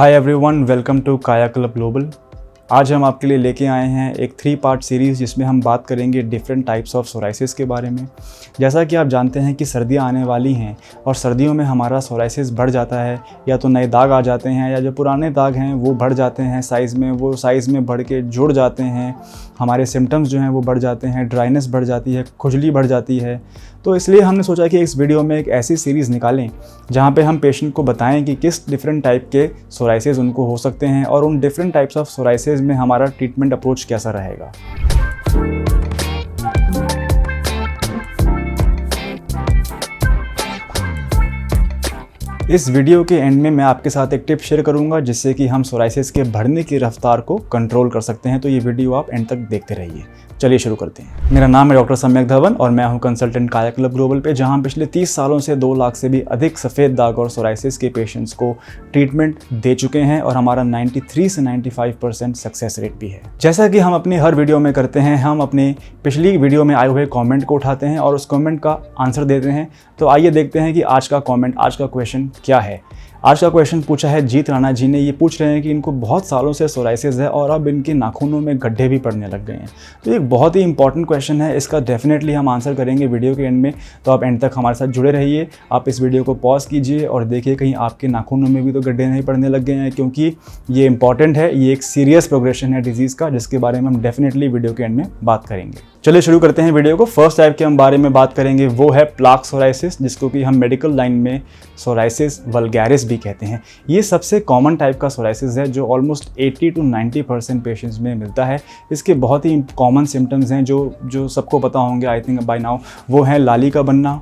Hi everyone, welcome to काया club global. आज हम आपके लिए लेके आए हैं एक 3 पार्ट सीरीज़ जिसमें हम बात करेंगे डिफरेंट टाइप्स ऑफ सोराइसिस के बारे में। जैसा कि आप जानते हैं कि सर्दियां आने वाली हैं और सर्दियों में हमारा सोराइसिस बढ़ जाता है, या तो नए दाग आ जाते हैं या जो पुराने दाग हैं वो बढ़ जाते हैं साइज़ में, वो साइज़ में बढ़ के जुड़ जाते हैं, हमारे सिम्टम्स जो हैं वो बढ़ जाते हैं, ड्राइनेस बढ़ जाती है, खुजली बढ़ जाती है। तो इसलिए हमने सोचा कि इस वीडियो में एक ऐसी सीरीज़ निकालें जहाँ पे हम पेशेंट को बताएं कि किस डिफरेंट टाइप के सोराइसिस उनको हो सकते हैं और उन डिफरेंट टाइप्स ऑफ सोराइसिस में हमारा ट्रीटमेंट अप्रोच कैसा रहेगा। इस वीडियो के एंड में मैं आपके साथ एक टिप शेयर करूंगा जिससे कि हम सोराइसिस के बढ़ने की रफ्तार को कंट्रोल कर सकते हैं। तो ये वीडियो आप एंड तक देखते रहिए। चलिए शुरू करते हैं। मेरा नाम है डॉक्टर सम्यक धवन और मैं हूं कंसल्टेंट काया क्लब ग्लोबल पे, जहां पिछले 30 सालों से 2 लाख से भी अधिक सफ़ेद दाग और सोराइसिस के पेशेंट्स को ट्रीटमेंट दे चुके हैं और हमारा 93 से 95% सक्सेस रेट भी है। जैसा कि हम अपनी हर वीडियो में करते हैं, हम अपनी पिछली वीडियो में आए हुए कॉमेंट को उठाते हैं और उस कॉमेंट का आंसर देते हैं। तो आइए देखते हैं कि आज का कॉमेंट, आज का क्वेश्चन क्या है। आज का क्वेश्चन पूछा है जीत राणा जी ने। ये पूछ रहे हैं कि इनको बहुत सालों से सोराइसिस है और अब इनके नाखूनों में गड्ढे भी पड़ने लग गए हैं। तो एक बहुत ही इंपॉर्टेंट क्वेश्चन है, इसका डेफिनेटली हम आंसर करेंगे वीडियो के एंड में। तो आप एंड तक हमारे साथ जुड़े रहिए। आप इस वीडियो को पॉज कीजिए और देखिए कहीं आपके नाखूनों में भी तो गड्ढे नहीं पड़ने लग गए हैं, क्योंकि ये इंपॉर्टेंट है। ये एक सीरियस प्रोग्रेशन है डिजीज़ का, जिसके बारे में हम डेफिनेटली वीडियो के एंड में बात करेंगे। चलिए शुरू करते हैं वीडियो को। फर्स्ट टाइप के हम बारे में बात करेंगे वो है प्लाक सोराइसिस, जिसको कि हम मेडिकल लाइन में सोराइसिस वल्गैरिस भी कहते हैं। ये सबसे कॉमन टाइप का सोराइसिस है जो ऑलमोस्ट 80 to 90% पेशेंट्स में मिलता है। इसके बहुत ही कॉमन सिम्टम्स हैं जो सबको पता होंगे आई थिंक बाय नाउ। वो हैं लाली का बनना,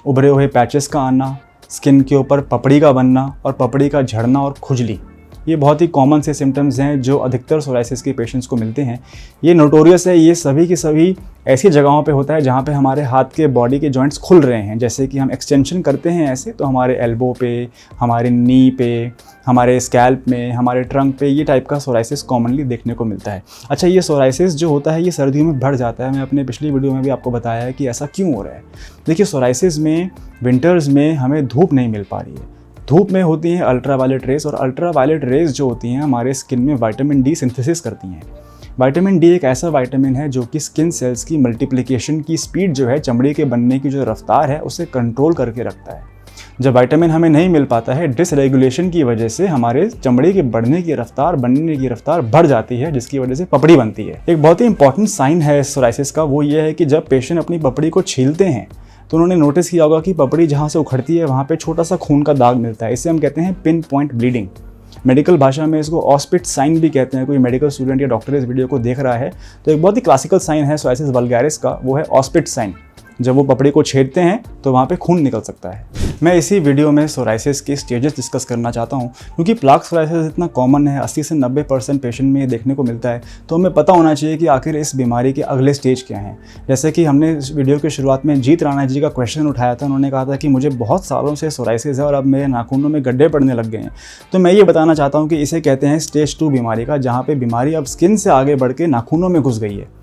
उभरे हुए पैचेस का आना, स्किन के ऊपर पपड़ी का बनना और पपड़ी का झड़ना और खुजली। ये बहुत ही कॉमन से सिम्टम्स हैं जो अधिकतर सोराइसिस के पेशेंट्स को मिलते हैं। ये नोटोरियस है, ये सभी की सभी ऐसी जगहों पे होता है जहाँ पे हमारे हाथ के बॉडी के जॉइंट्स खुल रहे हैं। जैसे कि हम एक्सटेंशन करते हैं ऐसे, तो हमारे एल्बो पे, हमारे नी पे, हमारे स्कैल्प में, हमारे ट्रंक पे ये टाइप का सोराइसिस कॉमनली देखने को मिलता है। अच्छा, ये सोराइसिस जो होता है ये सर्दियों में बढ़ जाता है। मैं अपने पिछली वीडियो में भी आपको बताया है कि ऐसा क्यों हो रहा है। देखिए, सोराइसिस में विंटर्स में हमें धूप नहीं मिल पा रही है। धूप में होती हैं अल्ट्रावायलेट रेज, और अल्ट्रावायलेट रेज जो होती हैं हमारे स्किन में विटामिन डी सिंथेसिस करती हैं। विटामिन डी एक ऐसा विटामिन है जो कि स्किन सेल्स की मल्टीप्लिकेशन की स्पीड जो है, चमड़ी के बनने की जो रफ्तार है, उसे कंट्रोल करके रखता है। जब विटामिन हमें नहीं मिल पाता है, डिसरेगुलेशन की वजह से हमारे चमड़ी के बढ़ने की रफ्तार, बनने की रफ्तार बढ़ जाती है, जिसकी वजह से पपड़ी बनती है। एक बहुत ही इंपॉर्टेंट साइन है सोराइसिस का, वो ये है कि जब पेशेंट अपनी पपड़ी को छीलते हैं तो उन्होंने नोटिस किया होगा कि पपड़ी जहाँ से उखड़ती है वहाँ पे छोटा सा खून का दाग मिलता है। इसे हम कहते हैं पिन पॉइंट ब्लीडिंग। मेडिकल भाषा में इसको ऑस्पिट साइन भी कहते हैं। कोई मेडिकल स्टूडेंट या डॉक्टर इस वीडियो को देख रहा है तो एक बहुत ही क्लासिकल साइन है सोराइसिस वल्गैरिस का, वो है ऑस्पिट साइन। जब वो पपड़ी को छेदते हैं तो वहाँ पे खून निकल सकता है। मैं इसी वीडियो में सोराइसिस के स्टेजेस डिस्कस करना चाहता हूँ, क्योंकि प्लाक सोराइसिस इतना कॉमन है, 80 से 90% पेशेंट में ये देखने को मिलता है। तो हमें पता होना चाहिए कि आखिर इस बीमारी के अगले स्टेज क्या हैं। जैसे कि हमने इस वीडियो की शुरुआत में जीत राणा जी का क्वेश्चन उठाया था। उन्होंने कहा था कि मुझे बहुत सालों से सोराइसिस है और अब मेरे नाखूनों में गड्ढे पड़ने लग गए हैं। तो मैं ये बताना चाहता हूँ कि इसे कहते हैं स्टेज 2 बीमारी का, जहाँ पर बीमारी अब स्किन से आगे बढ़ के नाखूनों में घुस गई है।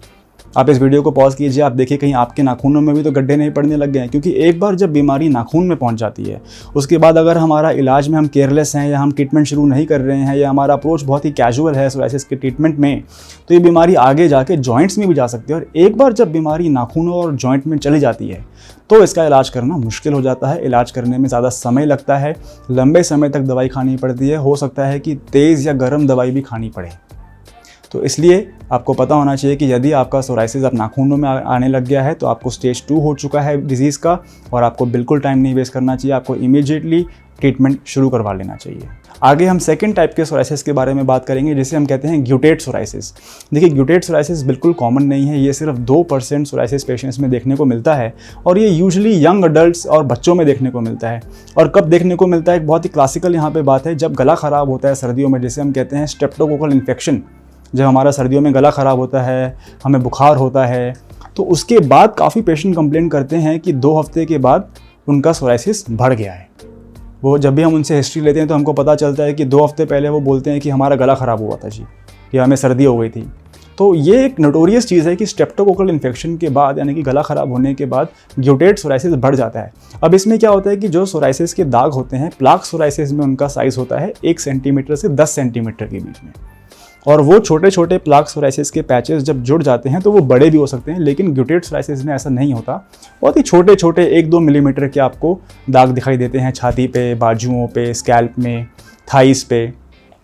आप इस वीडियो को पॉज कीजिए, आप देखिए कहीं आपके नाखूनों में भी तो गड्ढे नहीं पड़ने लग गए हैं। क्योंकि एक बार जब बीमारी नाखून में पहुंच जाती है, उसके बाद अगर हमारा इलाज में हम केयरलेस हैं या हम ट्रीटमेंट शुरू नहीं कर रहे हैं या हमारा अप्रोच बहुत ही कैजुअल है सोराइसिस के ट्रीटमेंट में, तो ये बीमारी आगे जाके जॉइंट्स में भी जा सकती है। और एक बार जब बीमारी नाखूनों और जॉइंट में चली जाती है तो इसका इलाज करना मुश्किल हो जाता है। इलाज करने में ज़्यादा समय लगता है, लंबे समय तक दवाई खानी पड़ती है, हो सकता है कि तेज़ या गर्म दवाई भी खानी पड़े। तो इसलिए आपको पता होना चाहिए कि यदि आपका सोराइसिस अब नाखूनों में आने लग गया है तो आपको स्टेज 2 हो चुका है डिजीज़ का, और आपको बिल्कुल टाइम नहीं वेस्ट करना चाहिए। आपको इमीडिएटली ट्रीटमेंट शुरू करवा लेना चाहिए। आगे हम सेकंड टाइप के सोराइसिस के बारे में बात करेंगे, जिसे हम कहते हैं ग्यूटेट सोराइसिस। देखिए, ग्यूटेट सोराइसिस बिल्कुल कॉमन नहीं है। ये सिर्फ 2% सोराइसिस पेशेंट्स में देखने को मिलता है और ये यूजुअली यंग अडल्ट्स और बच्चों में देखने को मिलता है। और कब देखने को मिलता है, एक बहुत ही क्लासिकल यहाँ पे बात है, जब गला ख़राब होता है सर्दियों में, जिसे हम कहते हैं स्ट्रेप्टोकोकल इन्फेक्शन। जब हमारा सर्दियों में गला ख़राब होता है, हमें बुखार होता है, तो उसके बाद काफ़ी पेशेंट कंप्लेंट करते हैं कि 2 हफ्ते के बाद उनका सोराइसिस बढ़ गया है। वो जब भी हम उनसे हिस्ट्री लेते हैं तो हमको पता चलता है कि 2 हफ्ते पहले वो बोलते हैं कि हमारा गला ख़राब हुआ था जी, या हमें सर्दी हो गई थी। तो ये एक नोटोरियस चीज़ है कि स्ट्रेप्टोकोकल इन्फेक्शन के बाद यानी कि गला ख़राब होने के बाद ग्यूटेट सोराइसिस बढ़ जाता है। अब इसमें क्या होता है कि जो सोराइसिस के दाग होते हैं, प्लाक सोराइसिस में उनका साइज़ होता है 1 सेंटीमीटर से 10 सेंटीमीटर के बीच में, और वो छोटे छोटे प्लाक सोराइसिस के पैचेस जब जुड़ जाते हैं तो वो बड़े भी हो सकते हैं, लेकिन ग्यूटेट सोराइसिस में ऐसा नहीं होता। बहुत ही छोटे छोटे 1-2 मिलीमीटर के आपको दाग दिखाई देते हैं छाती पे, बाजुओं पे, स्कैल्प में, थाइस पे।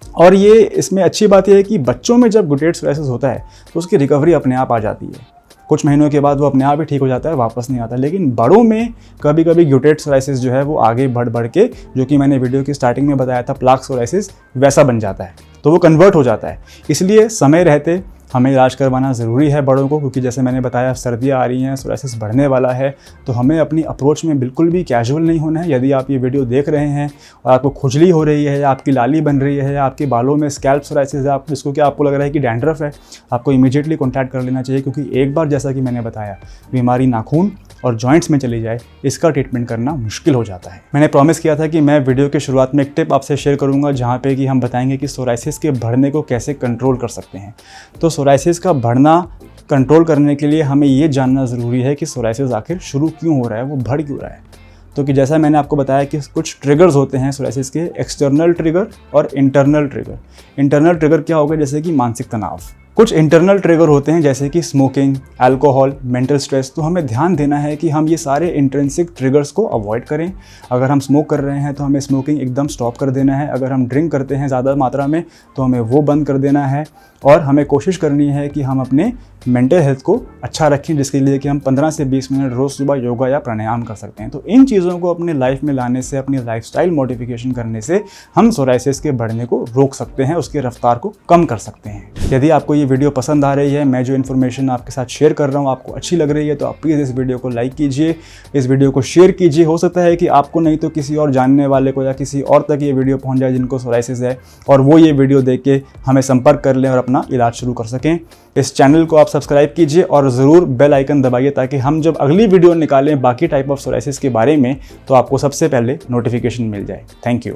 और ये इसमें अच्छी बात यह है कि बच्चों में जब ग्यूटेट सोराइसिस होता है तो उसकी रिकवरी अपने आप आ जाती है, कुछ महीनों के बाद वो अपने आप ही ठीक हो जाता है, वापस नहीं आता। लेकिन बड़ों में कभी कभी ग्यूटेट सोराइसिस जो है वो आगे बढ़ के, जो कि मैंने वीडियो की स्टार्टिंग में बताया था प्लाक सोराइसिस, वैसा बन जाता है, तो वो कन्वर्ट हो जाता है। इसलिए समय रहते हमें इलाज करवाना ज़रूरी है बड़ों को, क्योंकि जैसे मैंने बताया सर्दियाँ आ रही हैं, सोराइसिस बढ़ने वाला है, तो हमें अपनी अप्रोच में बिल्कुल भी कैजुअल नहीं होना है। यदि आप ये वीडियो देख रहे हैं और आपको खुजली हो रही है, या आपकी लाली बन रही है, या आपके बालों में स्कैल्प सोराइसिस है, जिसको कि आपको लग रहा है कि डैंड्रफ है, आपको इमीडिएटली कॉन्टैक्ट कर लेना चाहिए, क्योंकि एक बार जैसा कि मैंने बताया बीमारी नाखून और जॉइंट्स में चली जाए, इसका ट्रीटमेंट करना मुश्किल हो जाता है। मैंने प्रॉमिस किया था कि मैं वीडियो के शुरुआत में एक टिप आपसे शेयर करूंगा, जहां पे कि हम बताएंगे कि सोराइसिस के बढ़ने को कैसे कंट्रोल कर सकते हैं। तो सोराइसिस का बढ़ना कंट्रोल करने के लिए हमें ये जानना ज़रूरी है कि सोराइसिस आखिर शुरू क्यों हो रहा है, वो बढ़ क्यों रहा है। तो कि जैसा मैंने आपको बताया कि कुछ ट्रिगर्स होते हैं सोराइसिस के, एक्सटर्नल ट्रिगर और इंटरनल ट्रिगर। इंटरनल ट्रिगर क्या होगा, जैसे कि मानसिक तनाव। कुछ इंटरनल ट्रिगर होते हैं जैसे कि स्मोकिंग, अल्कोहल, मेंटल स्ट्रेस। तो हमें ध्यान देना है कि हम ये सारे इंट्रिंसिक ट्रिगर्स को अवॉइड करें। अगर हम स्मोक कर रहे हैं तो हमें स्मोकिंग एकदम स्टॉप कर देना है। अगर हम ड्रिंक करते हैं ज़्यादा मात्रा में तो हमें वो बंद कर देना है। और हमें कोशिश करनी है कि हम अपने मेंटल हेल्थ को अच्छा रखें, जिसके लिए कि हम 15 से 20 मिनट रोज़ सुबह योगा या प्राणायाम कर सकते हैं। तो इन चीज़ों को अपने लाइफ में लाने से, अपनी लाइफस्टाइल मॉडिफिकेशन करने से हम सोराइसिस के बढ़ने को रोक सकते हैं, उसकी रफ्तार को कम कर सकते हैं। यदि आपको ये वीडियो पसंद आ रही है, मैं जो इन्फॉर्मेशन आपके साथ शेयर कर रहा हूँ आपको अच्छी लग रही है, तो आप प्लीज़ इस वीडियो को लाइक कीजिए, इस वीडियो को शेयर कीजिए। हो सकता है कि आपको नहीं तो किसी और जानने वाले को या किसी और तक ये वीडियो पहुँच जाए जिनको सोराइसिस है, और वो ये वीडियो देख के हमें संपर्क कर लें और अपना इलाज शुरू कर सकें। इस चैनल को आप सब्सक्राइब कीजिए और ज़रूर बेल आइकन दबाइए, ताकि हम जब अगली वीडियो निकालें बाकी टाइप ऑफ सोराइसिस के बारे में तो आपको सबसे पहले नोटिफिकेशन मिल जाए। Thank you.